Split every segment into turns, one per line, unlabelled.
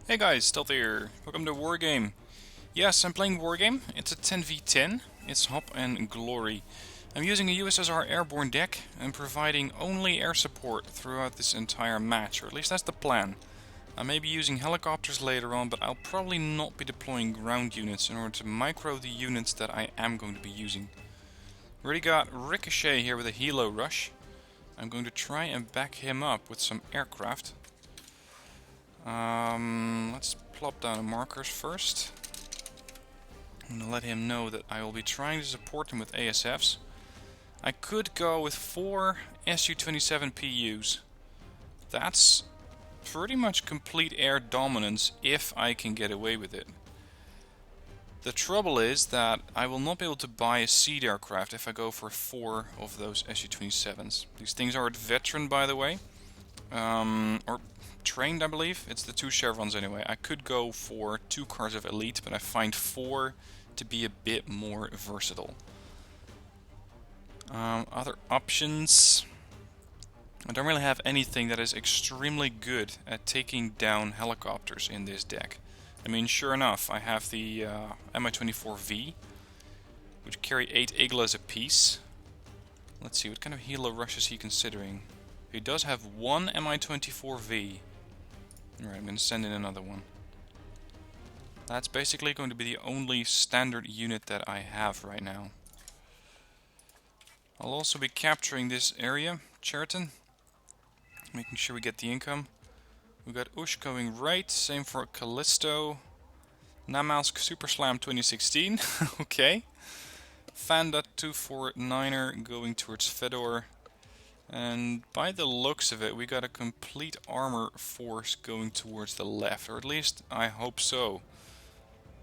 Hey guys, Stealth here. Welcome to Wargame. Yes, I'm playing Wargame. It's a 10v10. It's Hop and Glory. I'm using a USSR Airborne deck and providing only air support throughout this entire match, or at least that's the plan. I may be using helicopters later on, but I'll probably not be deploying ground units in order to micro the units that I am going to be using. Already got Ricochet here with a helo rush. I'm going to try and back him up with some aircraft. Let's plop down markers first. I'm gonna let him know that I will be trying to support him with ASFs. I could go with 4 Su-27 PUs. That's pretty much complete air dominance if I can get away with it. The trouble is that I will not be able to buy a seed aircraft if I go for 4 of those Su-27s. These things are at veteran, by the way. Or trained, I believe. It's the 2 chevrons anyway. I could go for 2 cars of elite, but I find 4 to be a bit more versatile. Other options. I don't really have anything that is extremely good at taking down helicopters in this deck. I mean, sure enough, I have the Mi-24V, which carry 8 Iglas apiece. Let's see, what kind of helo rush is he considering? He does have 1 Mi-24V. Alright, I'm going to send in another one. That's basically going to be the only standard unit that I have right now. I'll also be capturing this area, Cheriton. Making sure we get the income. We got Ush going right, same for Callisto. Namalsk Super Slam 2016, okay. Fanda 249er going towards Fedor. And by the looks of it, we got a complete armor force going towards the left, or at least I hope so.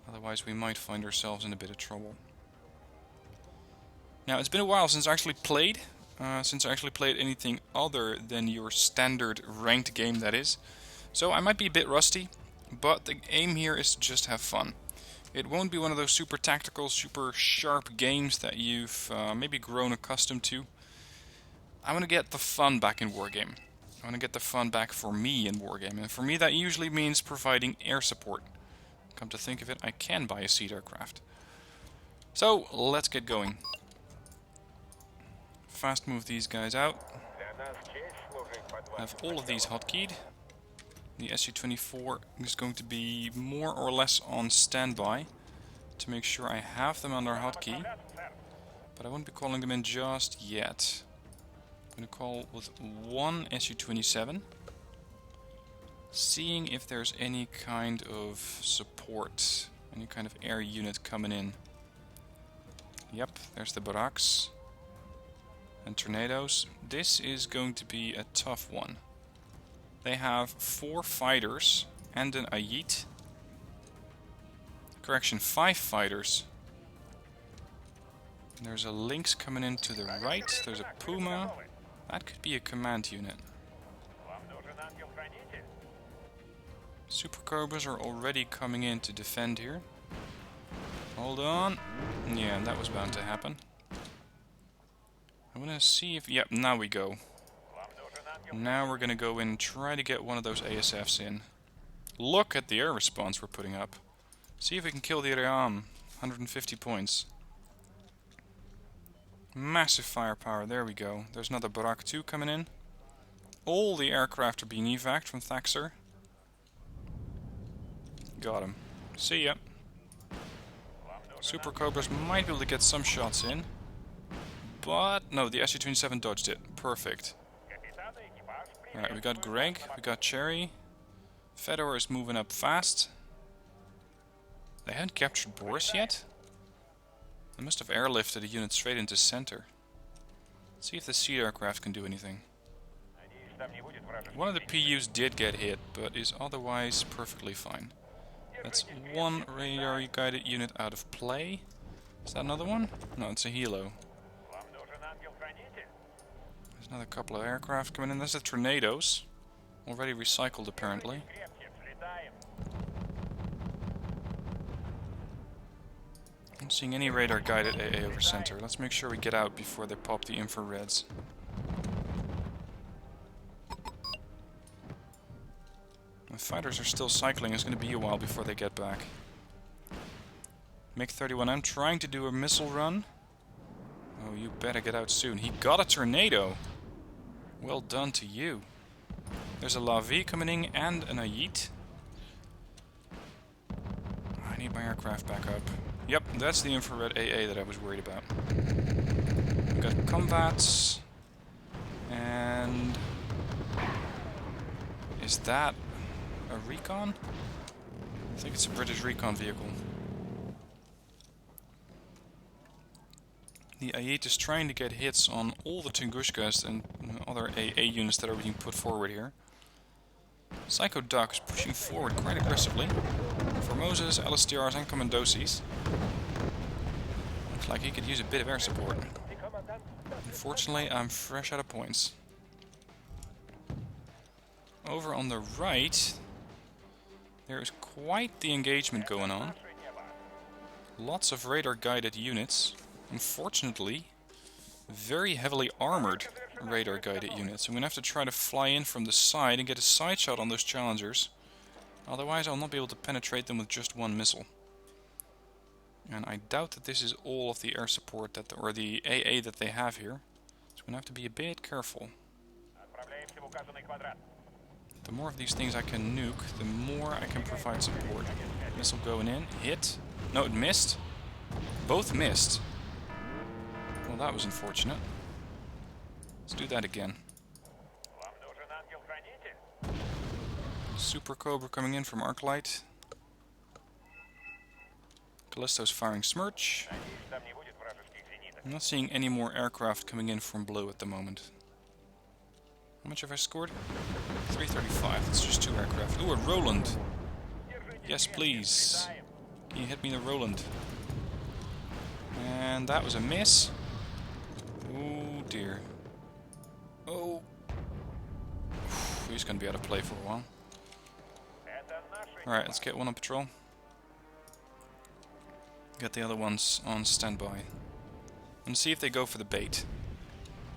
Otherwise we might find ourselves in a bit of trouble. Now, it's been a while since I actually played. Anything other than your standard ranked game, that is. So I might be a bit rusty, but the aim here is to just have fun. It won't be one of those super tactical, super sharp games that you've maybe grown accustomed to. I want to get the fun back in Wargame. I want to get the fun back for me in Wargame, and for me that usually means providing air support. Come to think of it, I can buy a seed aircraft. So, let's get going. Fast move these guys out. I have all of these hotkeyed. The Su-24 is going to be more or less on standby to make sure I have them under hotkey. But I won't be calling them in just yet. I'm going to call with 1 Su-27. Seeing if there's any kind of support, any kind of air unit coming in. Yep, there's the barracks. And tornadoes. This is going to be a tough one. They have 4 fighters and an Ayit. Correction, 5 fighters. There's a Lynx coming in to the right. There's a Puma. That could be a command unit. Super Cobras are already coming in to defend here. Hold on. Yeah, that was bound to happen. I want to see if... Yep, now we go. Now we're going to go in and try to get one of those ASFs in. Look at the air response we're putting up. See if we can kill the Iriam. 150 points. Massive firepower, there we go. There's another Barak 2 coming in. All the aircraft are being evac'd from Thaxter. Got him. See ya. Super Cobras might be able to get some shots in. But, no, the Su-27 dodged it. Perfect. Alright, we got Greg, we got Cherry. Fedor is moving up fast. They haven't captured Boris yet? They must have airlifted a unit straight into center. Let's see if the seed aircraft can do anything. One of the PUs did get hit, but is otherwise perfectly fine. That's 1 radar guided unit out of play. Is that another one? No, it's a helo. There's another couple of aircraft coming in. There's the tornadoes. Already recycled, apparently. I'm not seeing any radar guided AA over center. Let's make sure we get out before they pop the infrareds. The fighters are still cycling. It's going to be a while before they get back. MiG-31, I'm trying to do a missile run. Oh, you better get out soon. He got a tornado. Well done to you. There's a Lavi coming in and an Ayit. I need my aircraft back up. Yep, that's the infrared AA that I was worried about. We got combats. And... is that a recon? I think it's a British recon vehicle. The Ayit is trying to get hits on all the Tungushkas and other AA units that are being put forward here. Psycho Duck is pushing forward quite aggressively. Formosas, LSTRs and Commandosis. Looks like he could use a bit of air support. Unfortunately, I'm fresh out of points. Over on the right, there is quite the engagement going on. Lots of radar-guided units. Unfortunately, very heavily armored radar-guided units. I'm going to have to try to fly in from the side and get a side shot on those Challengers. Otherwise, I'll not be able to penetrate them with just one missile. And I doubt that this is all of the air support that or the AA that they have here. So I'm going to have to be a bit careful. The more of these things I can nuke, the more I can provide support. Missile going in, hit. No, it missed. Both missed. Well, that was unfortunate. Let's do that again. Super Cobra coming in from Arclight. Callisto's firing Smirch. I'm not seeing any more aircraft coming in from blue at the moment. How much have I scored? 335. That's just 2 aircraft. Ooh, a Roland. Yes, please. Can you hit me the Roland? And that was a miss. Oh dear. Oh. He's going to be out of play for a while. Alright, let's get one on patrol. Get the other ones on standby. And see if they go for the bait.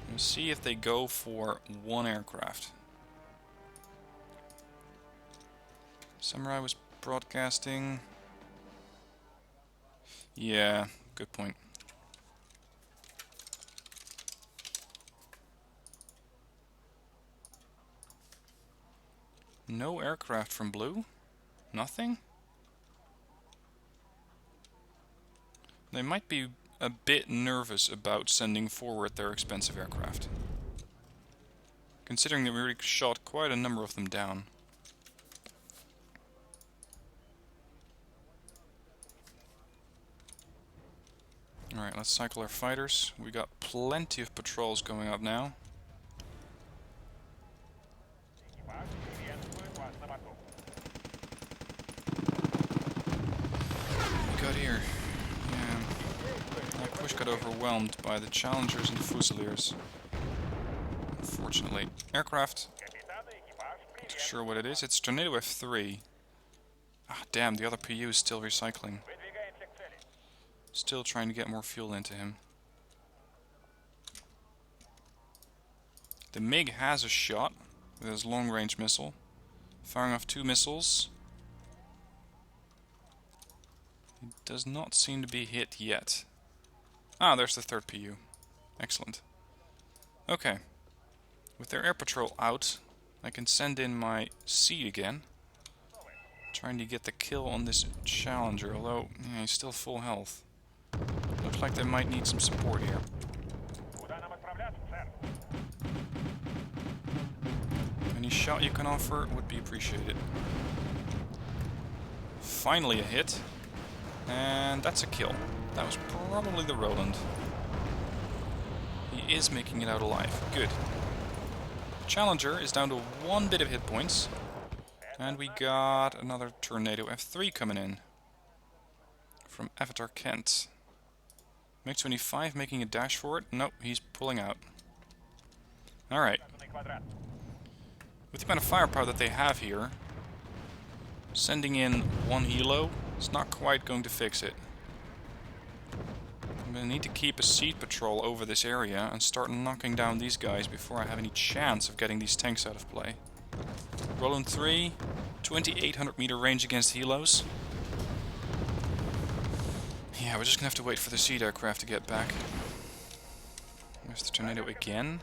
And see if they go for one aircraft. Samurai was broadcasting. Yeah, good point. No aircraft from blue? Nothing? They might be a bit nervous about sending forward their expensive aircraft. Considering that we already shot quite a number of them down. Alright, let's cycle our fighters. We got plenty of patrols going up now. What we got here? Yeah. My push got overwhelmed by the Challengers and the Fusiliers. Unfortunately. Aircraft. Not sure what it is. It's Tornado F3. Ah, damn, the other PU is still recycling. Still trying to get more fuel into him. The MiG has a shot with his long-range missile. Firing off 2 missiles. He does not seem to be hit yet. Ah, there's the 3rd PU. Excellent. Okay. With their air patrol out, I can send in my C again. Trying to get the kill on this Challenger, although yeah, he's still full health. Looks like they might need some support here. Any shot you can offer would be appreciated. Finally a hit. And that's a kill. That was probably the Roland. He is making it out alive. Good. Challenger is down to 1 bit of hit points. And we got another Tornado F3 coming in. From Avatar Kent. MiG-25 making a dash for it. Nope, he's pulling out. Alright. With the amount of firepower that they have here, sending in 1 helo is not quite going to fix it. I'm going to need to keep a seed patrol over this area and start knocking down these guys before I have any chance of getting these tanks out of play. Roland 3, 2,800 meter range against helos. Yeah, we're just gonna have to wait for the seed aircraft to get back. There's the tornado again.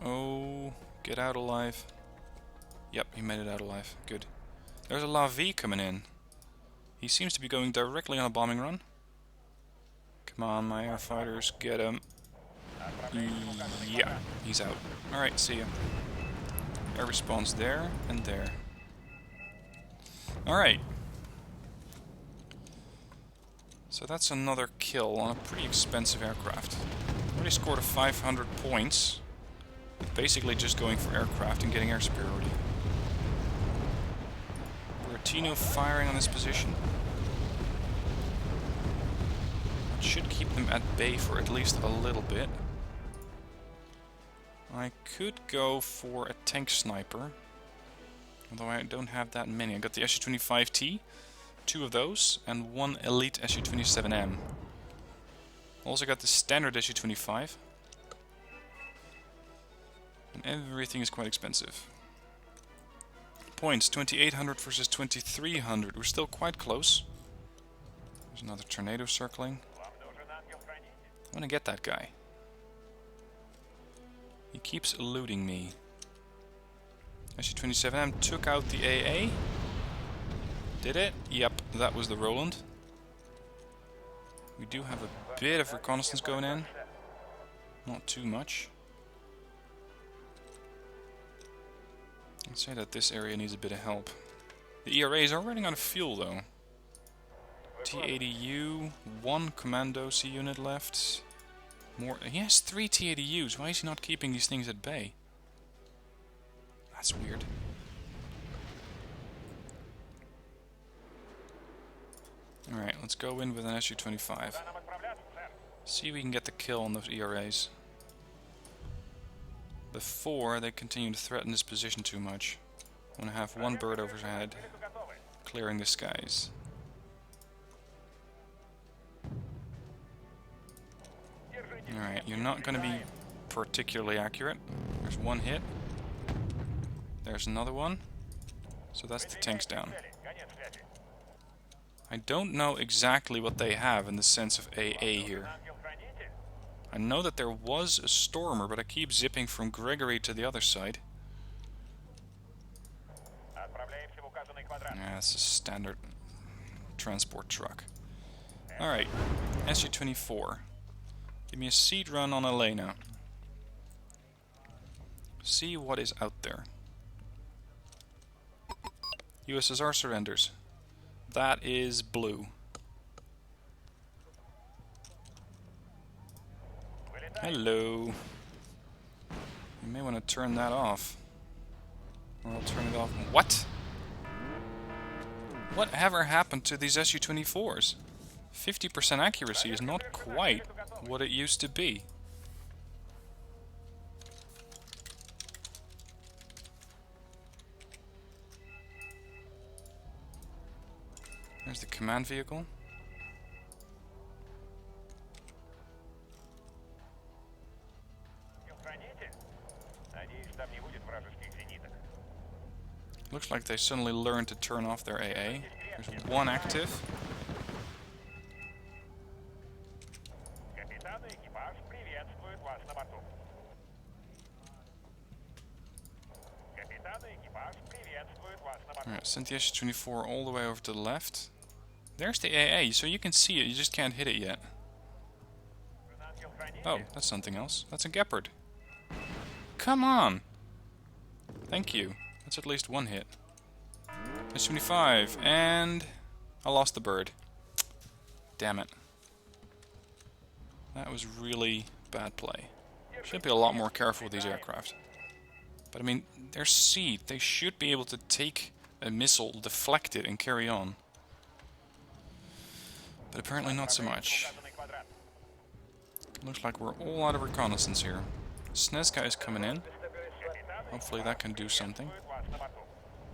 Oh, get out alive. Yep, he made it out alive. Good. There's a LAV coming in. He seems to be going directly on a bombing run. Come on, my airfighters, get him. Yeah, he's out. Alright, see ya. Air response there and there. Alright. So that's another kill on a pretty expensive aircraft. Already scored a 500 points. Basically just going for aircraft and getting air superiority. Bertino firing on this position. It should keep them at bay for at least a little bit. I could go for a tank sniper. Although I don't have that many. I got the Su-25T, 2 of those, and 1 elite Su-27M. Also got the standard Su-25. And everything is quite expensive. Points, 2,800 versus 2,300. We're still quite close. There's another tornado circling. I want to get that guy. He keeps eluding me. Su-27M took out the AA. Did it? Yep, that was the Roland. We do have a bit of reconnaissance going in. Not too much. I'd say that this area needs a bit of help. The ERAs are running out of fuel though. T-80U, 1 Commando C unit left. More. He has 3 T-80Us. Why is he not keeping these things at bay? That's weird. Alright, let's go in with an Su-25. See if we can get the kill on those ERAs before they continue to threaten this position too much. I want to have 1 bird overhead, clearing the skies. Alright, you're not going to be particularly accurate. There's 1 hit. There's another one. So that's the tanks down. I don't know exactly what they have in the sense of AA here. I know that there was a Stormer, but I keep zipping from Gregory to the other side. Yeah, it's a standard transport truck. Alright, Su-24. Give me a seed run on Elena. See what is out there. USSR surrenders. That is blue. Hello. You may want to turn that off. Or I'll turn it off. What? Whatever happened to these Su-24s? 50% accuracy is not quite what it used to be. There's the command vehicle. Looks like they suddenly learned to turn off their AA. There's 1 active. Alright, send the Su-24 all the way over to the left. There's the AA, so you can see it, you just can't hit it yet. Oh, that's something else. That's a Gepard. Come on! Thank you. That's at least 1 hit. Su-25, and I lost the bird. Damn it. That was really bad play. Should be a lot more careful with these aircraft. But I mean, they're seed. They should be able to take a missile, deflect it, and carry on. But apparently not so much. Looks like we're all out of reconnaissance here. Snezka is coming in. Hopefully that can do something.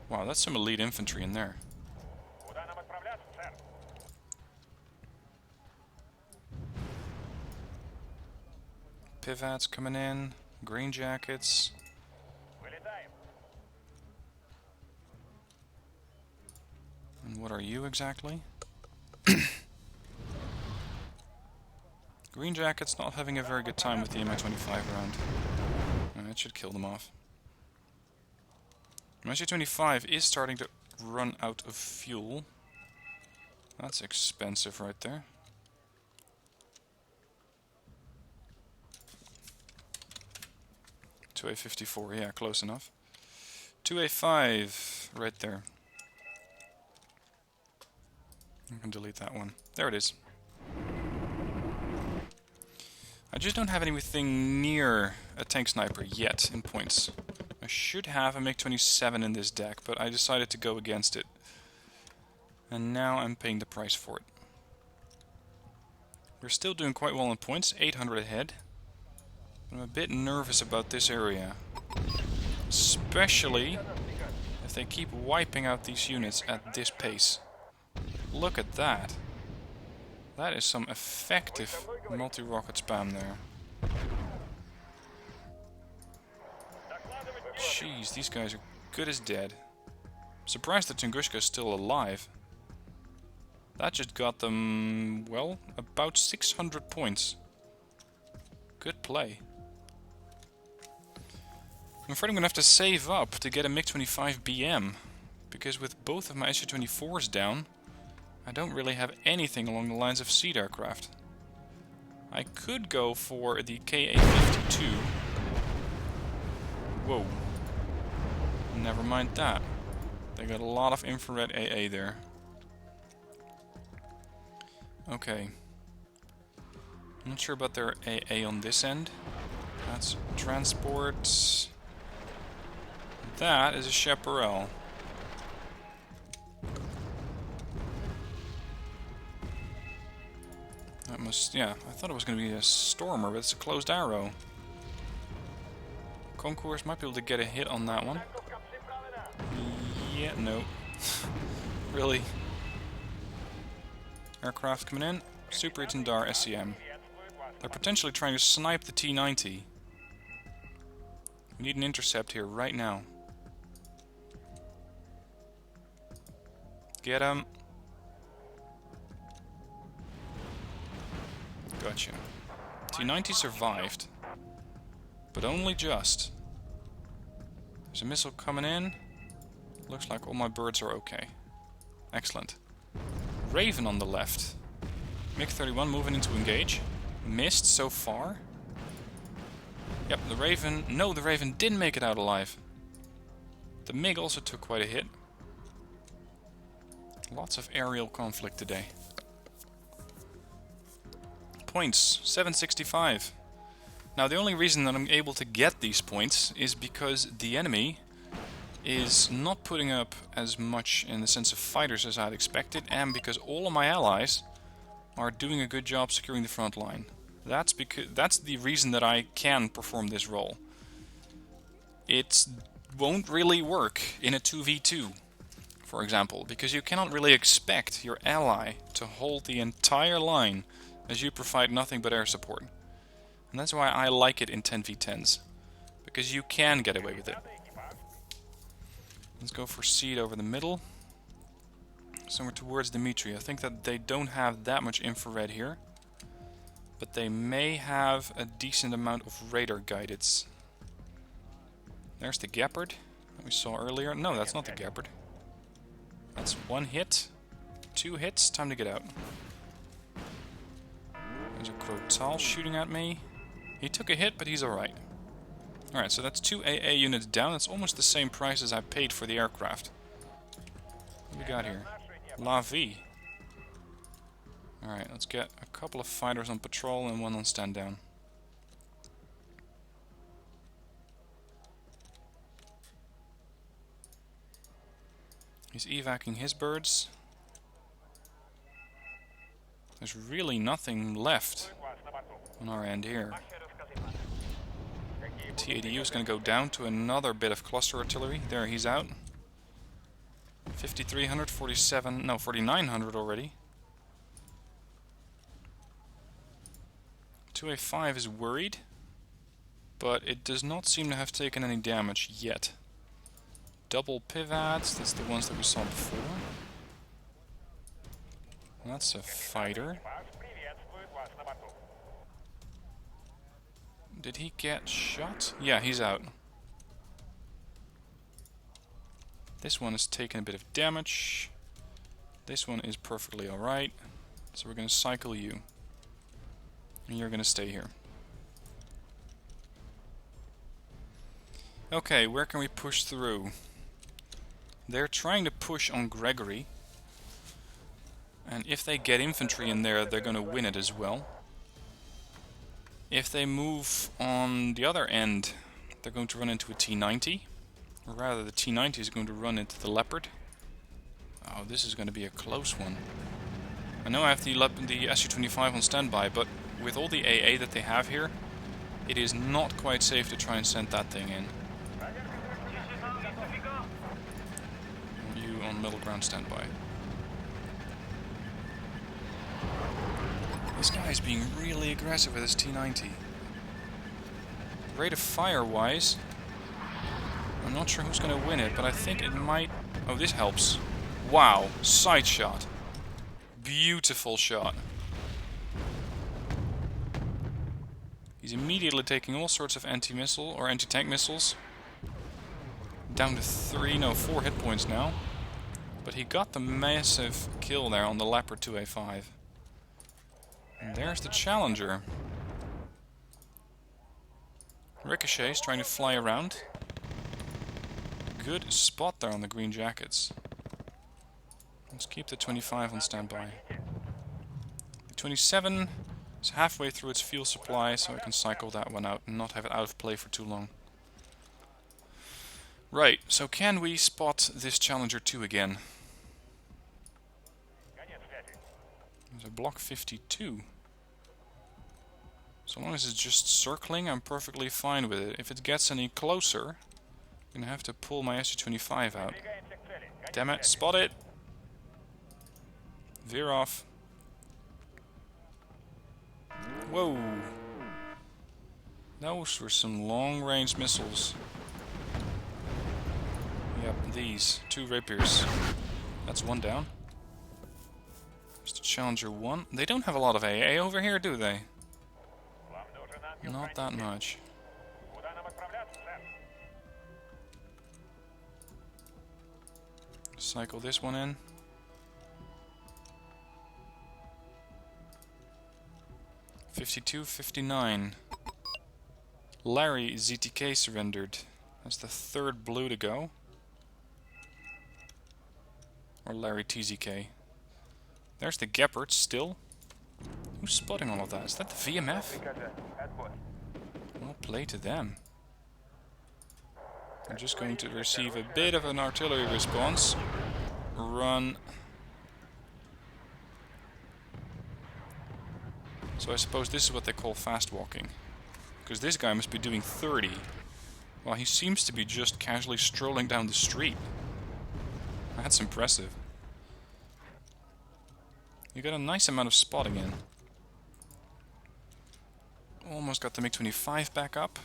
Wow, that's some elite infantry in there. Pivats coming in. Green jackets. What are you exactly? Green Jacket's not having a very good time with the Mi-25 round. It should kill them off. Mi-25 is starting to run out of fuel. That's expensive right there. $2A54, yeah, close enough. $2A5, right there. I can delete that one. There it is. I just don't have anything near a tank sniper yet in points. I should have a MiG-27 in this deck, but I decided to go against it. And now I'm paying the price for it. We're still doing quite well in points, 800 ahead. I'm a bit nervous about this area. Especially if they keep wiping out these units at this pace. Look at that. That is some effective multi-rocket spam there. Jeez, these guys are good as dead. Surprised that Tunguska is still alive. That just got them, well, about 600 points. Good play. I'm afraid I'm going to have to save up to get a MiG-25 BM. Because with both of my Su-24s down, I don't really have anything along the lines of seed aircraft. I could go for the Ka-52. Whoa. Never mind that. They got a lot of infrared AA there. Okay. I'm not sure about their AA on this end. That's transport. That is a Chaparral. That must, yeah, I thought it was going to be a Stormer, but it's a closed arrow. Concourse might be able to get a hit on that one. Yeah, no. Really? Aircraft coming in. Super Itendar SCM. They're potentially trying to snipe the T-90. We need an intercept here right now. Get him. Gotcha. T-90 survived. But only just. There's a missile coming in. Looks like all my birds are okay. Excellent. Raven on the left. MiG-31 moving into engage. Missed so far. Yep, the Raven... No, the Raven didn't make it out alive. The MiG also took quite a hit. Lots of aerial conflict today. Points, 765. Now the only reason that I'm able to get these points is because the enemy is not putting up as much in the sense of fighters as I'd expected, and because all of my allies are doing a good job securing the front line. That's the reason that I can perform this role. It won't really work in a 2v2, for example, because you cannot really expect your ally to hold the entire line as you provide nothing but air support. And that's why I like it in 10v10s, because you can get away with it. Let's go for seed over the middle, somewhere towards Dimitri. I think that they don't have that much infrared here, but they may have a decent amount of radar guidance. There's the Gepard that we saw earlier. No, that's not the Gepard. That's one hit, 2 hits, time to get out. There's a Crotal shooting at me. He took a hit, but he's alright. Alright, so that's 2 AA units down. That's almost the same price as I paid for the aircraft. What do we got here? La Vie. Alright, let's get a couple of fighters on patrol and one on stand down. He's evacing his birds. There's really nothing left on our end here. T-80U is going to go down to another bit of cluster artillery. There, he's out. 5,300, 47, no, 4,900 already. 2A5 is worried, but it does not seem to have taken any damage yet. Double pivots, that's the ones that we saw before. That's a fighter. Did he get shot? Yeah, he's out. This one is taking a bit of damage. This one is perfectly alright. So we're going to cycle you. And you're going to stay here. Okay, where can we push through? They're trying to push on Gregory. And if they get infantry in there, they're going to win it as well. If they move on the other end, they're going to run into a T-90. Or rather, the T-90 is going to run into the Leopard. Oh, this is going to be a close one. I know I have the Su-25 on standby, but with all the AA that they have here, it is not quite safe to try and send that thing in. You on middle ground standby. This guy is being really aggressive with his T-90. Rate of fire wise, I'm not sure who's going to win it, but I think it might... Oh, this helps. Wow, side shot. Beautiful shot. He's immediately taking all sorts of anti-missile or anti-tank missiles. Down to 4 hit points now. But he got the massive kill there on the Leopard 2A5. And there's the Challenger. Ricochet's trying to fly around. Good spot there on the green jackets. Let's keep the 25 on standby. The 27 is halfway through its fuel supply, so I can cycle that one out and not have it out of play for too long. Right, so can we spot this Challenger 2 again? There's a Block 52. So long as it's just circling, I'm perfectly fine with it. If it gets any closer, I'm gonna have to pull my Su-25 out. Damn it, spot it! Veer off. Whoa! Those were some long-range missiles. Yep, these. 2 Rapiers. That's one down. There's the Challenger 1. They don't have a lot of AA over here, do they? Not that much. Cycle this one in. '52, '59. Larry ZTK surrendered. That's the 3rd blue to go. Or Larry TZK. There's the Gepard still. Who's spotting all of that? Is that the VMF? Well, play to them. I'm just going to receive a bit of an artillery response. Run. So I suppose this is what they call fast walking. Because this guy must be doing 30. While he seems to be just casually strolling down the street. That's impressive. You got a nice amount of spotting in. Almost got the MiG-25 back up.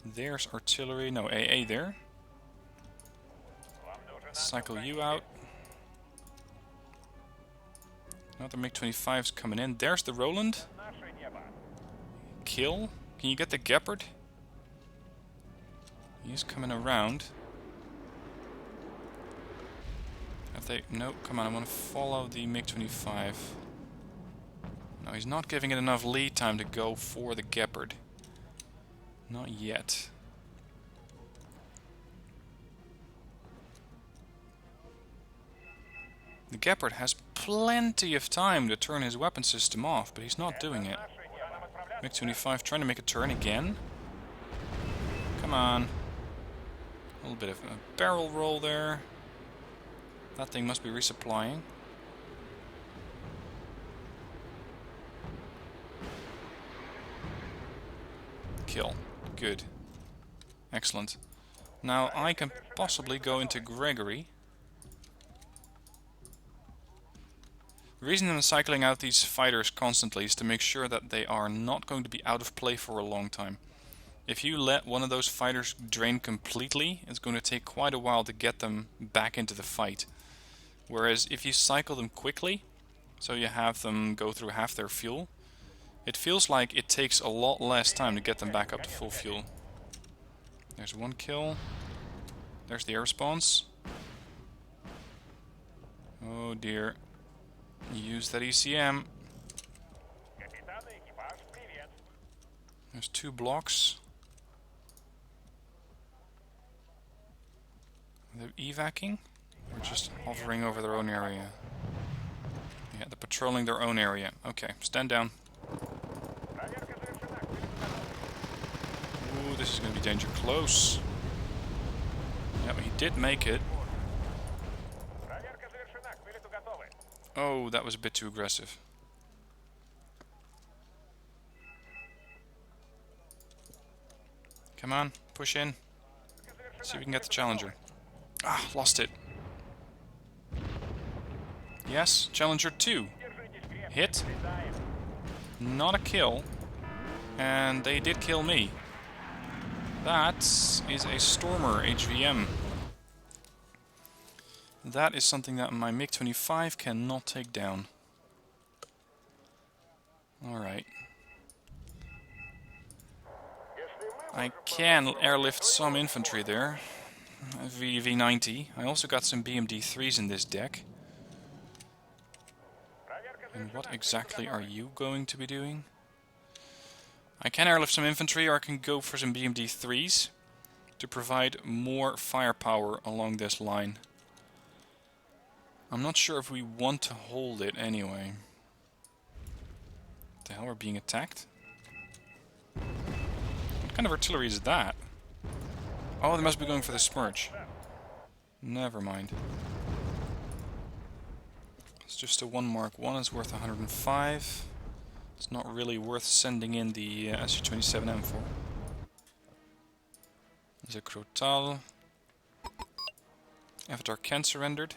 There's artillery, no AA there. Cycle you out. Another MiG-25's coming in. There's the Roland. Kill. Can you get the Gepard? He's coming around. Have they... No, come on, I want to follow the MiG-25. No, he's not giving it enough lead time to go for the Gepard. Not yet. The Gepard has plenty of time to turn his weapon system off, but he's not doing it. MiG-25 trying to make a turn again. Come on. A little bit of a barrel roll there. That thing must be resupplying. Kill. Good. Excellent. Now I can possibly go into Gregory. The reason I'm cycling out these fighters constantly is to make sure that they are not going to be out of play for a long time. If you let one of those fighters drain completely, it's going to take quite a while to get them back into the fight. Whereas if you cycle them quickly, So you have them go through half their fuel. It feels like it takes a lot less time to get them back up to full fuel. There's one kill. There's the air response. Oh dear. Use that ECM. There's 2 blocks. They're evacing? Or just hovering over their own area? Yeah, they're patrolling their own area. Okay, stand down. Ooh, this is going to be danger close. Yeah, but he did make it. Oh, that was a bit too aggressive. Come on, push in. See if we can get the Challenger. Ah, lost it. Yes, Challenger 2. Hit. Not a kill. And they did kill me. That is a Stormer HVM. That is something that my MiG-25 cannot take down. Alright. I can airlift some infantry there. V90. I also got some BMD-3s in this deck. And what exactly are you going to be doing? I can airlift some infantry, or I can go for some BMD-3s to provide more firepower along this line. I'm not sure if we want to hold it anyway. What the hell, we're being attacked? What kind of artillery is that? Oh, they must be going for the Smirch. Never mind. It's just a 1 Mark 1, it's worth 105. It's not really worth sending in the Su-27M for. There's a Crotal. Avatar Ken surrendered.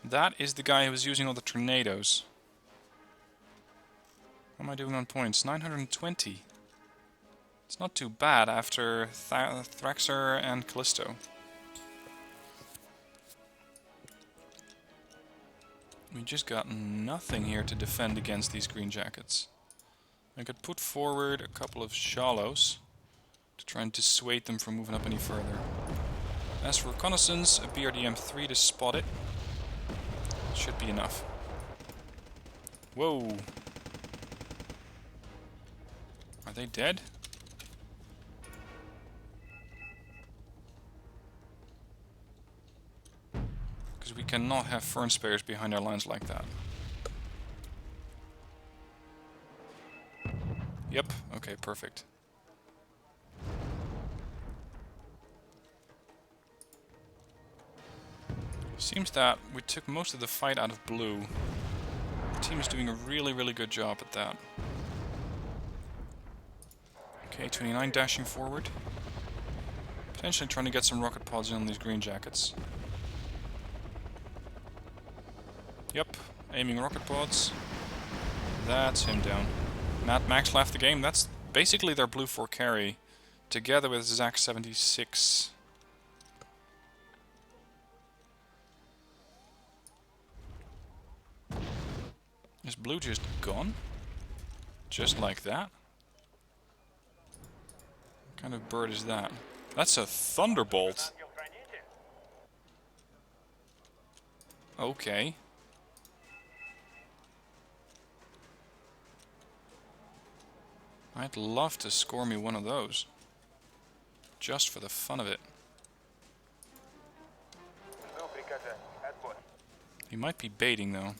That is the guy who was using all the tornadoes. What am I doing on points? 920. It's not too bad after Thraxer and Callisto. We just got nothing here to defend against these green jackets. I could put forward a couple of shallows to try and dissuade them from moving up any further. As for reconnaissance, a BRDM-3 to spot it. Should be enough. Whoa! Are they dead? Because we cannot have Fern Spayers behind our lines like that. Yep, okay, perfect. Seems that we took most of the fight out of blue. The team is doing a really, really good job at that. Okay, 29 dashing forward. Potentially trying to get some rocket pods in on these green jackets. Yep, aiming rocket pods. That's him down. Mad Max left the game. That's basically their blue 4 carry, together with Zach 76. Is blue just gone? Just like that? What kind of bird is that? That's a Thunderbolt. Okay. I'd love to score me one of those. Just for the fun of it. He might be baiting though.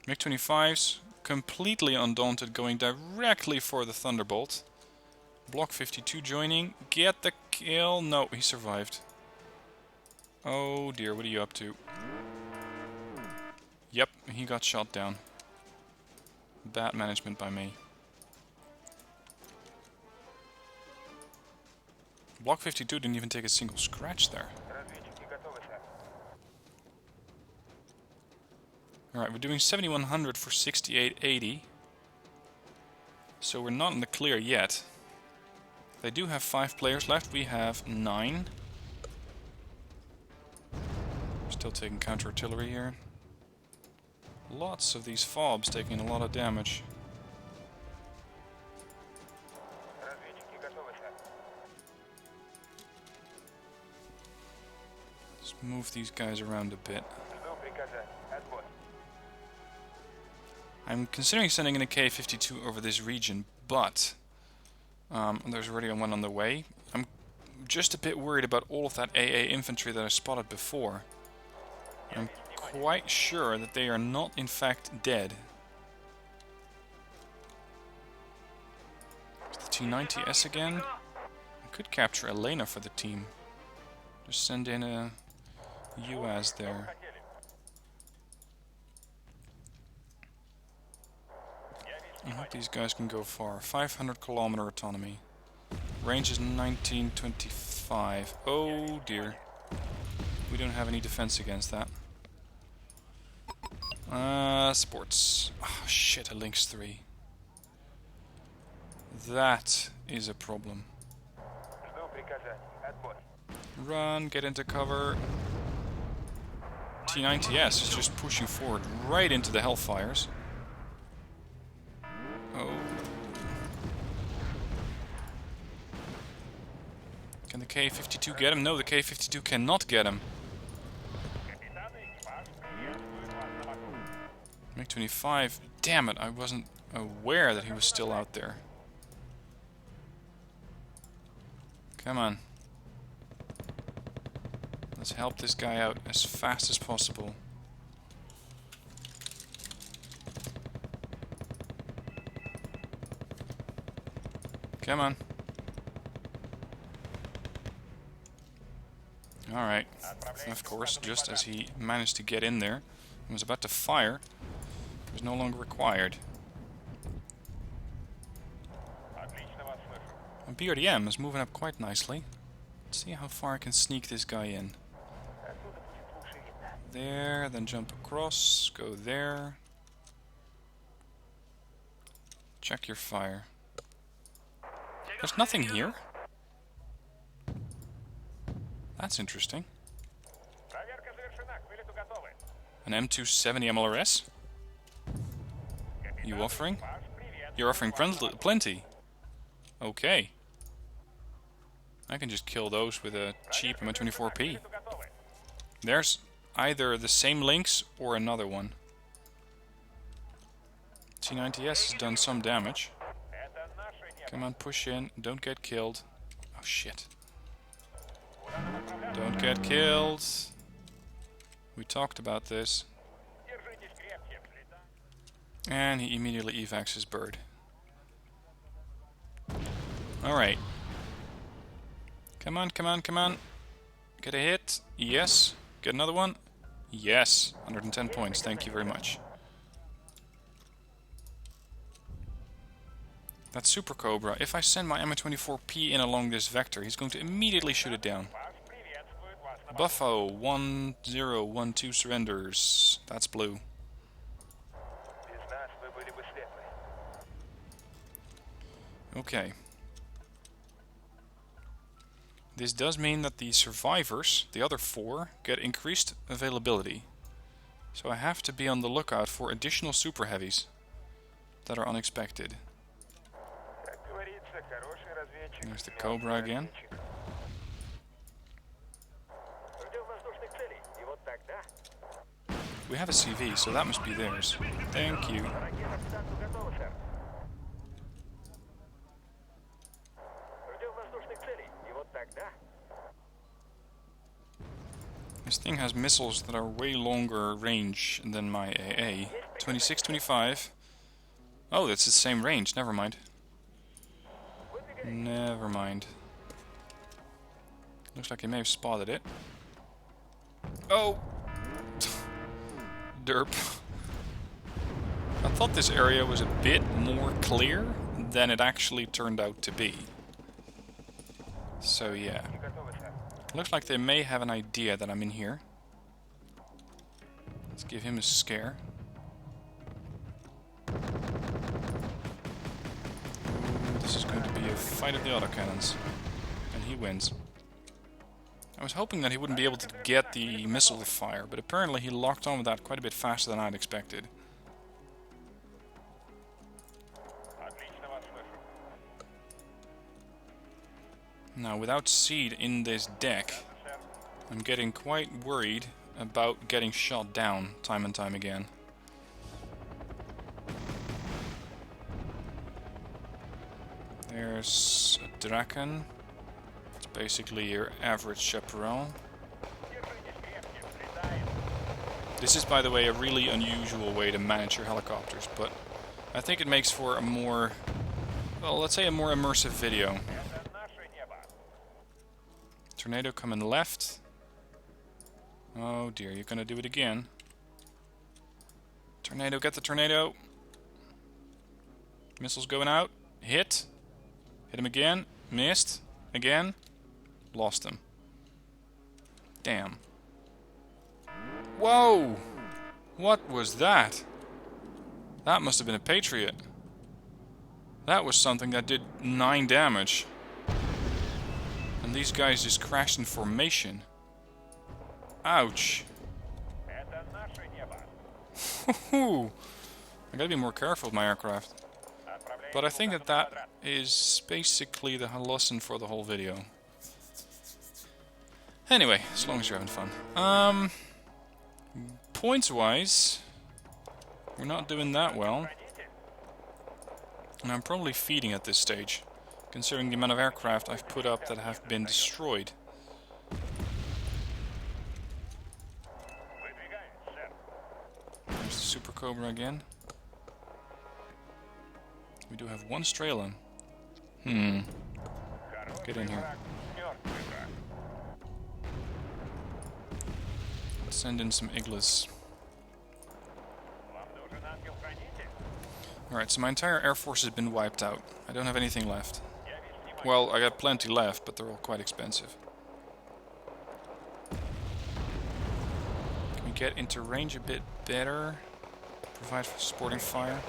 MiG-25s, completely undaunted, going directly for the Thunderbolt. Block 52 joining. Get the kill. No, he survived. Oh dear, what are you up to? Yep, he got shot down. Bad management by me. Block 52 didn't even take a single scratch there. Alright, we're doing 7100 for 6880. So we're not in the clear yet. They do have 5 players left, we have 9. There's Still taking counter-artillery here. Lots of these fobs taking a lot of damage. Let's move these guys around a bit. I'm considering sending in a K-52 over this region, but there's already one on the way. I'm just a bit worried about all of that AA infantry that I spotted before. I'm quite sure that they are not in fact dead. The T-90S again. I could capture Elena for the team. Just send in a UAS there. I hope these guys can go far. 500 kilometer autonomy. Range is 1925. Oh dear. We don't have any defense against that. Sports. Oh shit, a Lynx 3. That is a problem. Run, get into cover. T-90S is just pushing forward right into the Hellfires. Oh. Can the K-52 get him? No, the K-52 cannot get him. MiG-25. Damn it, I wasn't aware that he was still out there. Come on. Let's help this guy out as fast as possible. Come on. Alright. Of course, just as he managed to get in there and was about to fire, it was no longer required. And BRDM is moving up quite nicely. Let's see how far I can sneak this guy in. There, then jump across, go there. Check your fire. There's nothing here. That's interesting. An M270 MLRS? You offering? You're offering plenty. Okay. I can just kill those with a cheap M24P. There's either the same Lynx or another one. T-90S has done some damage. Come on, push in. Don't get killed. Oh shit. Don't get killed. We talked about this. And he immediately evacs his bird. Alright. Come on, come on, come on. Get a hit. Yes. Get another one. Yes. 110 points. Thank you very much. That Super Cobra, if I send my M24P in along this vector, he's going to immediately shoot it down. Buffo 1012 surrenders. That's blue. Okay. This does mean that the survivors, the other 4, get increased availability. So I have to be on the lookout for additional super heavies that are unexpected. There's the Cobra again. We have a CV, so that must be theirs. Thank you. This thing has missiles that are way longer range than my AA. 26, 25. Oh, that's the same range. Never mind. Never mind. Looks like he may have spotted it. Oh! Derp. I thought this area was a bit more clear than it actually turned out to be. So yeah. Looks like they may have an idea that I'm in here. Let's give him a scare. This is going to be a fight of the autocannons. And he wins. I was hoping that he wouldn't be able to get the missile to fire, but apparently he locked on with that quite a bit faster than I'd expected. Now, without seed in this deck, I'm getting quite worried about getting shot down time and time again. There's a Draken. It's basically your average chaperone. This is, by the way, a really unusual way to manage your helicopters, but I think it makes for a more, well, let's say a more immersive video. Tornado coming left. Oh dear, you're gonna do it again. Tornado, get the tornado. Missiles going out. Hit. Hit him again. Missed. Again. Lost him. Damn. Whoa! What was that? That must have been a Patriot. That was something that did 9 damage. And these guys just crashed in formation. Ouch. I gotta be more careful with my aircraft. But I think that that is basically the lesson for the whole video. Anyway, as long as you're having fun. Points-wise, we're not doing that well. And I'm probably feeding at this stage, considering the amount of aircraft I've put up that have been destroyed. There's the Super Cobra again. We do have one Strelin. Get in here. Let's send in some Iglas. Alright, so my entire air force has been wiped out. I don't have anything left. Well, I got plenty left, but they're all quite expensive. Can we get into range a bit better? Provide for supporting fire.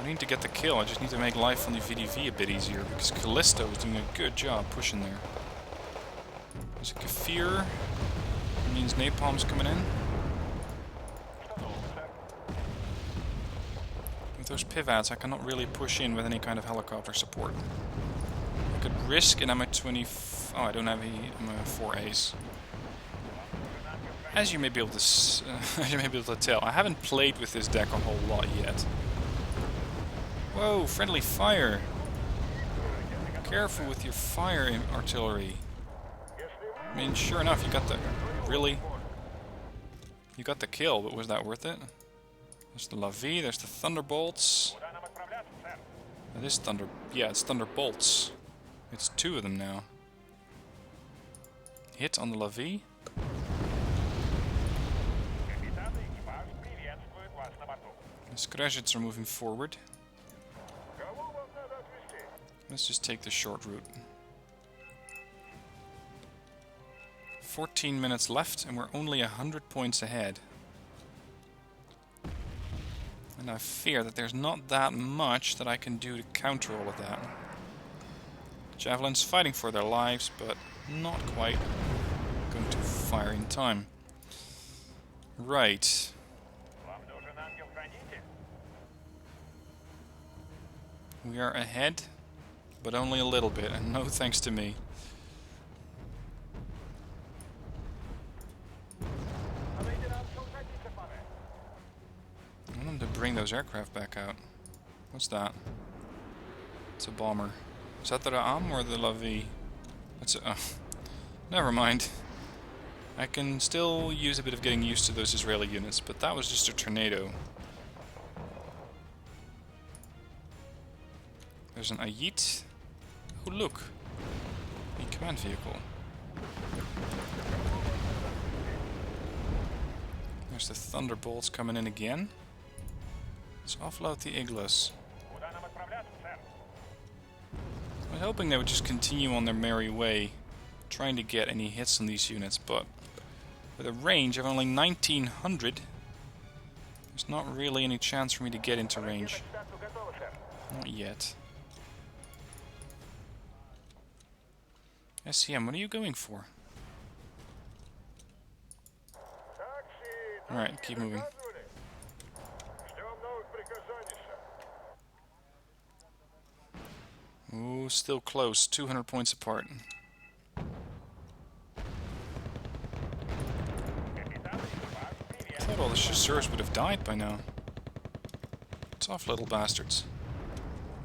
I need to get the kill, I just need to make life on the VDV a bit easier, because Callisto is doing a good job pushing there. There's a Kafir. That means napalm's coming in. With those pivots, I cannot really push in with any kind of helicopter support. I could risk an MI-20... Oh, I don't have any MI-4As. As you may be able to tell, I haven't played with this deck a whole lot yet. Whoa, friendly fire! Careful with your fire artillery. I mean, sure enough, you got the... Really? You got the kill, but was that worth it? There's the Lavi, there's the Thunderbolts. It is Yeah, it's Thunderbolts. It's 2 of them now. Hit on the Lavi. The Skrezhits are moving forward. Let's just take the short route. 14 minutes left, and we're only 100 points ahead. And I fear that there's not that much that I can do to counter all of that. Javelin's fighting for their lives, but not quite going to fire in time. Right. We are ahead, but only a little bit, and no thanks to me. I want them to bring those aircraft back out. What's that? It's a bomber. Is that the Ra'am or the Lavi? That's a... never mind. I can still use a bit of getting used to those Israeli units, but that was just a tornado. There's an Ayit. Oh look! A command vehicle. There's the Thunderbolts coming in again. Let's offload the Iglas. I was hoping they would just continue on their merry way, trying to get any hits on these units, but with a range of only 1900, there's not really any chance for me to get into range. Not yet. SCM, what are you going for? Alright, keep moving. Ooh, still close. 200 points apart. I thought all the chasseurs would have died by now. Tough little bastards.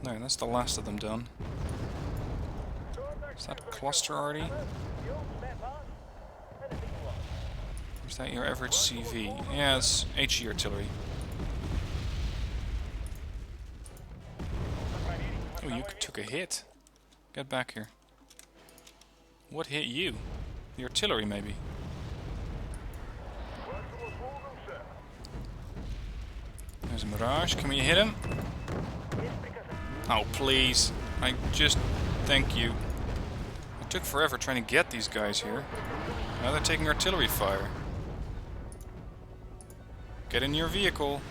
No, that's the last of them done. Is that cluster already? Or is that your average CV? Yeah, it's HE artillery. Oh, you took a hit. Get back here. What hit you? The artillery, maybe? There's a Mirage. Can we hit him? Oh, please. I just... Thank you. It took forever trying to get these guys here. Now they're taking artillery fire. Get in your vehicle.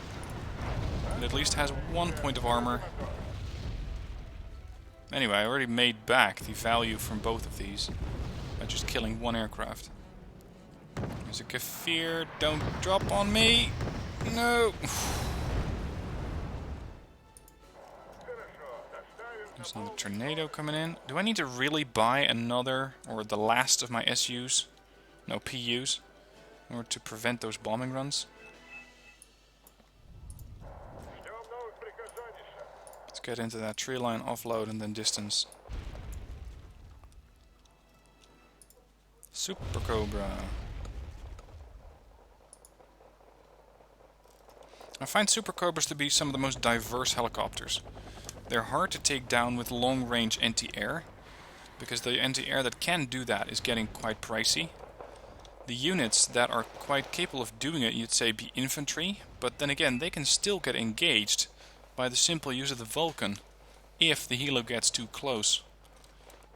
It at least has 1 point of armor. Anyway, I already made back the value from both of these by just killing one aircraft. There's a Kafir. Don't drop on me. No. There's another tornado coming in. Do I need to really buy another, or the last of my SUs? No, PUs. In order to prevent those bombing runs? Let's get into that tree line, offload, and then distance. Super Cobra. I find Super Cobras to be some of the most diverse helicopters. They're hard to take down with long-range anti-air, because the anti-air that can do that is getting quite pricey. The units that are quite capable of doing it, you'd say, be infantry, but then again, they can still get engaged by the simple use of the Vulcan, if the helo gets too close.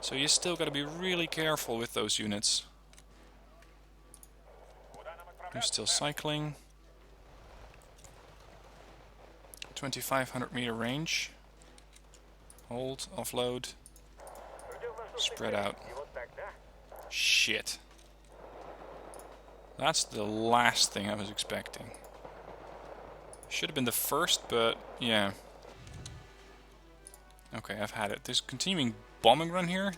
So you still got to be really careful with those units. They're still cycling. 2,500 meter range. Hold, offload. Spread out. Shit. That's the last thing I was expecting. Should have been the first, but yeah. Okay, I've had it. This continuing bombing run here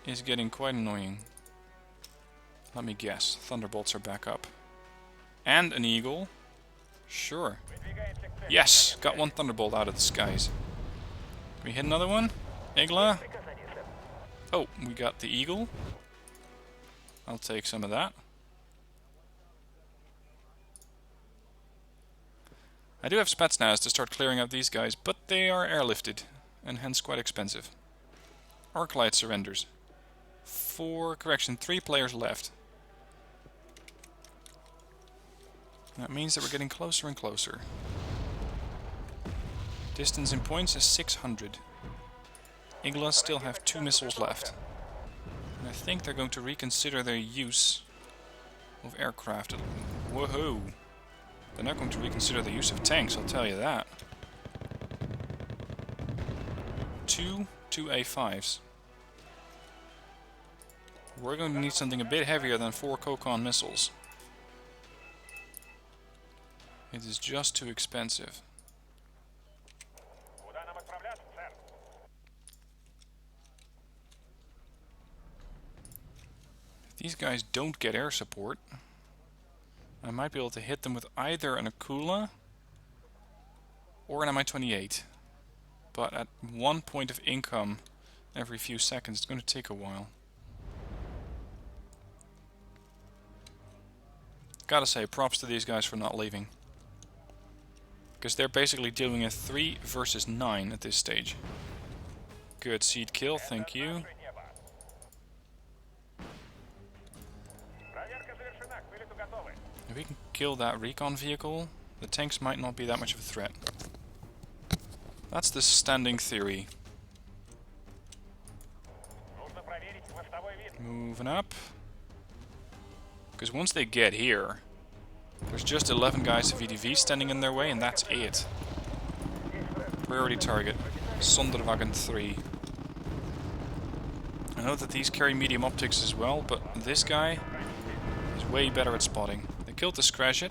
is getting quite annoying. Let me guess. Thunderbolts are back up. And an Eagle. Sure. Yes! Got one Thunderbolt out of the skies. Can we hit another one? Igla? Oh, we got the Eagle. I'll take some of that. I do have Spetsnaz to start clearing out these guys, but they are airlifted, and hence quite expensive. Arclight surrenders. 3 players left. That means that we're getting closer and closer. Distance in points is 600. Iglas still have 2 missiles left. And I think they're going to reconsider their use of aircraft. Woohoo! They're not going to reconsider the use of tanks, I'll tell you that. 2 A5s. We're going to need something a bit heavier than 4 Kokon missiles. It is just too expensive. If these guys don't get air support, I might be able to hit them with either an Akula or an Mi-28. But at 1 point of income every few seconds, it's going to take a while. Gotta say, props to these guys for not leaving. Because they're basically doing a 3 versus 9 at this stage. Good seed kill, thank you. If we can kill that recon vehicle, the tanks might not be that much of a threat. That's the standing theory. Moving up. Because once they get here, there's just 11 guys of VDV standing in their way, and that's it. Priority target, Sonderwagen 3. know that these carry medium optics as well, but this guy is way better at spotting. They killed the Scratchet.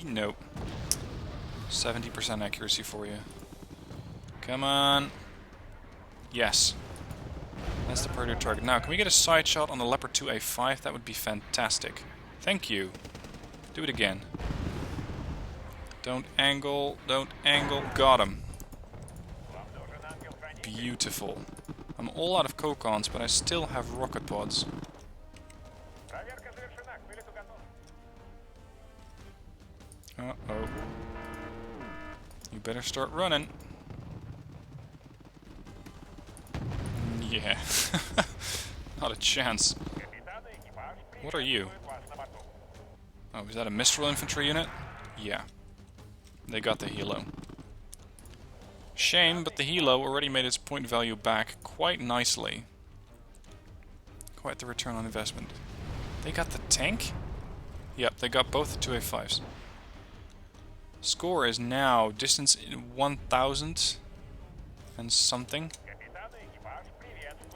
Nope. 70% accuracy for you. Come on. Yes. That's the priority target. Now, can we get a side shot on the Leopard 2A5? That would be fantastic. Thank you. Do it again. Don't angle, don't angle. Got him. Beautiful. I'm all out of cocons, but I still have rocket pods. Uh-oh. You better start running. Yeah. Not a chance. What are you? Oh, is that a Mistral infantry unit? Yeah. They got the helo. Shame, but the helo already made its point value back quite nicely. Quite the return on investment. They got the tank? Yep, they got both the 2A5s. Score is now distance in 1000 and something.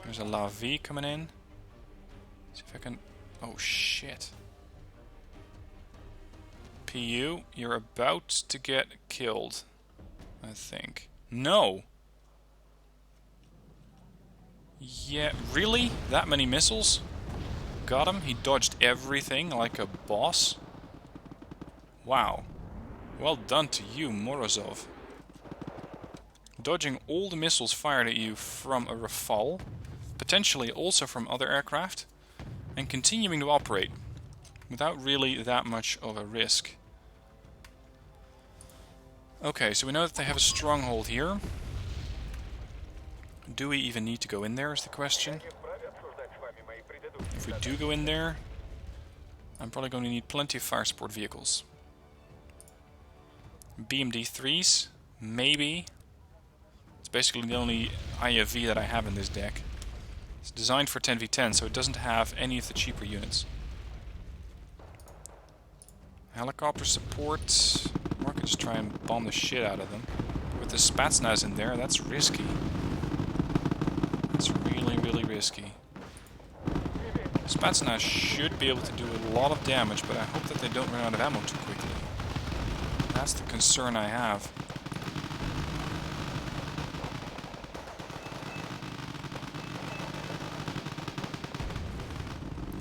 There's a La V coming in. See if I can... Oh shit. PU, you're about to get killed, I think. No! Yeah, really? That many missiles? Got him. He dodged everything like a boss. Wow. Well done to you, Morozov. Dodging all the missiles fired at you from a Rafale, potentially also from other aircraft, and continuing to operate without really that much of a risk. Okay, so we know that they have a stronghold here. Do we even need to go in there is the question. If we do go in there, I'm probably going to need plenty of fire support vehicles. BMD-3s, maybe. It's basically the only IFV that I have in this deck. It's designed for 10v10, so it doesn't have any of the cheaper units. Helicopter support. Or I could just try and bomb the shit out of them. With the Spetsnaz in there, that's risky. That's really, really risky. Spetsnaz should be able to do a lot of damage, but I hope that they don't run out of ammo too quickly. That's the concern I have.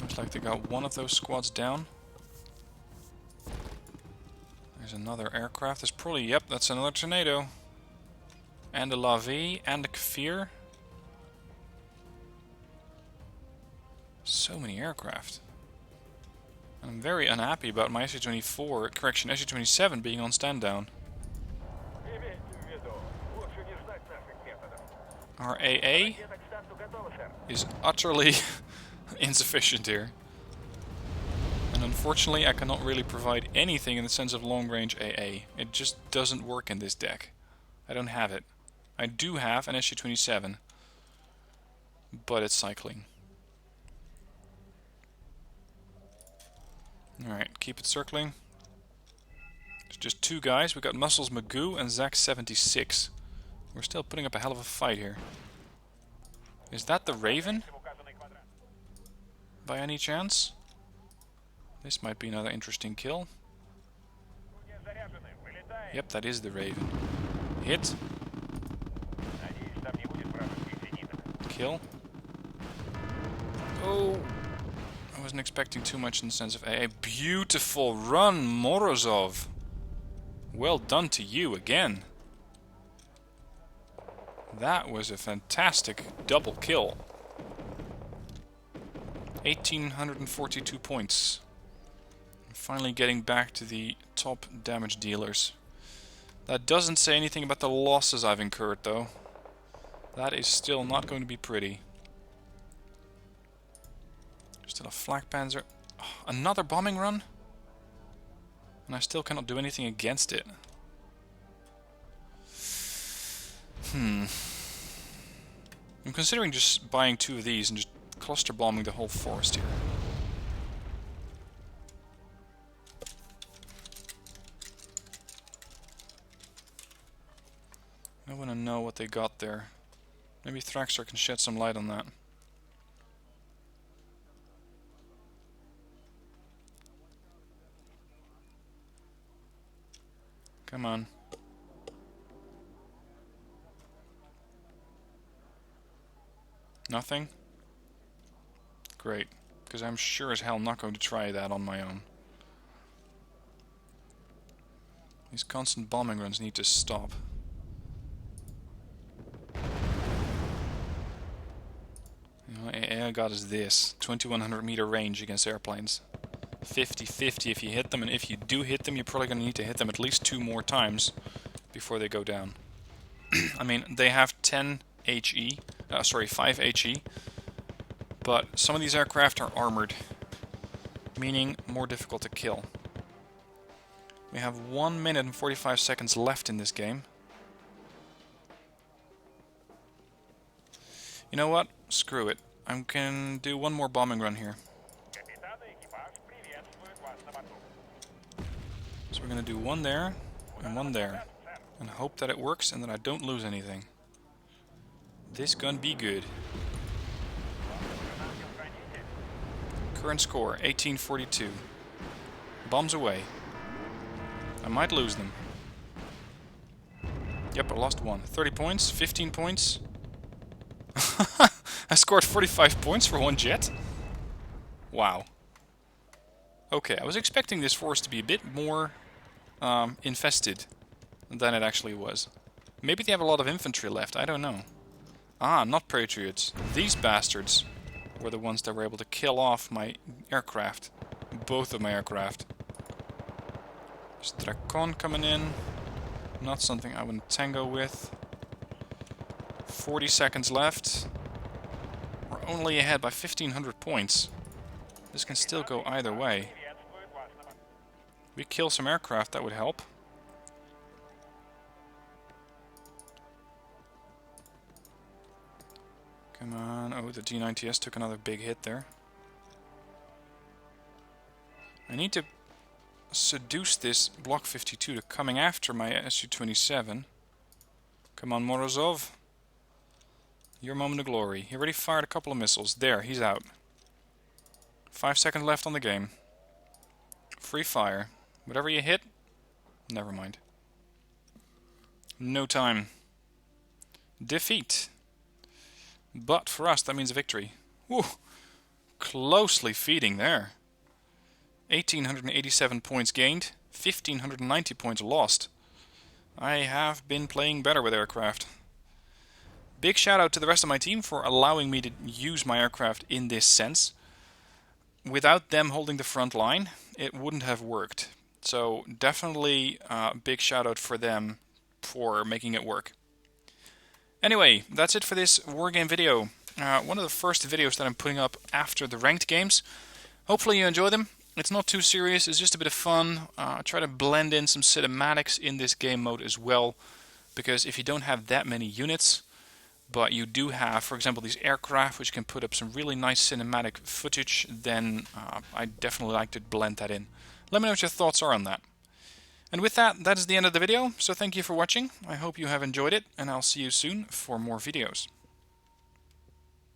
Looks like they got one of those squads down. There's another aircraft. There's probably, yep, that's another tornado. And a La V, and a Kfir. So many aircraft. I'm very unhappy about my SU-24, correction, SU-27 being on stand down. Our AA is utterly insufficient here. And unfortunately I cannot really provide anything in the sense of long-range AA. It just doesn't work in this deck. I don't have it. I do have an SU-27, but it's cycling. Alright, keep it circling. There's just two guys. We've got Muscles Magoo and Zach76. We're still putting up a hell of a fight here. Is that the Raven? By any chance? This might be another interesting kill. Yep, that is the Raven. Hit. Kill. Oh! I wasn't expecting too much in the sense of a beautiful run, Morozov. Well done to you again. That was a fantastic double kill. 1842 points. Finally getting back to the top damage dealers. That doesn't say anything about the losses I've incurred, though. That is still not going to be pretty. Still a flak panzer. Oh, another bombing run? And I still cannot do anything against it. I'm considering just buying two of these and just cluster bombing the whole forest here. I want to know what they got there. Maybe Thraxter can shed some light on that. Come on. Nothing? Great, because I'm sure as hell not going to try that on my own. These constant bombing runs need to stop. My air god is this. 2100 meter range against airplanes. 50-50 if you hit them, and if you do hit them, you're probably going to need to hit them at least 2 more times before they go down. I mean, they have 10 HE, sorry, 5 HE, but some of these aircraft are armored, meaning more difficult to kill. We have 1 minute and 45 seconds left in this game. You know what? Screw it. I can do one more bombing run here. So we're going to do one there and one there, and hope that it works and that I don't lose anything. This gonna be good. Current score 1842. Bombs away. I might lose them. Yep, I lost one. 30 points, 15 points. I scored 45 points for one jet. Wow. Okay, I was expecting this force to be a bit more infested than it actually was. Maybe they have a lot of infantry left, I don't know. Ah, not Patriots. These bastards were the ones that were able to kill off my aircraft. Both of my aircraft. There's Drakon coming in. Not something I would tango with. 40 seconds left. We're only ahead by 1500 points. This can still go either way. We kill some aircraft, that would help. Come on. Oh, the G9TS took another big hit there. I need to seduce this Block 52 to coming after my Su-27. Come on, Morozov. Your moment of glory. He already fired a couple of missiles. There, he's out. 5 seconds left on the game. Free fire. Whatever you hit, never mind. No time. Defeat. But for us, that means a victory. Whew. Closely feeding there. 1887 points gained, 1590 points lost. I have been playing better with aircraft. Big shout out to the rest of my team for allowing me to use my aircraft in this sense. Without them holding the front line, it wouldn't have worked. So definitely big shout out for them for making it work. Anyway, that's it for this Wargame video. One of the first videos that I'm putting up after the ranked games. Hopefully you enjoy them. It's not too serious, it's just a bit of fun. I try to blend in some cinematics in this game mode as well. Because if you don't have that many units, but you do have, for example, these aircraft which can put up some really nice cinematic footage, then I definitely like to blend that in. Let me know what your thoughts are on that. And with that, that is the end of the video, so thank you for watching. I hope you have enjoyed it, and I'll see you soon for more videos.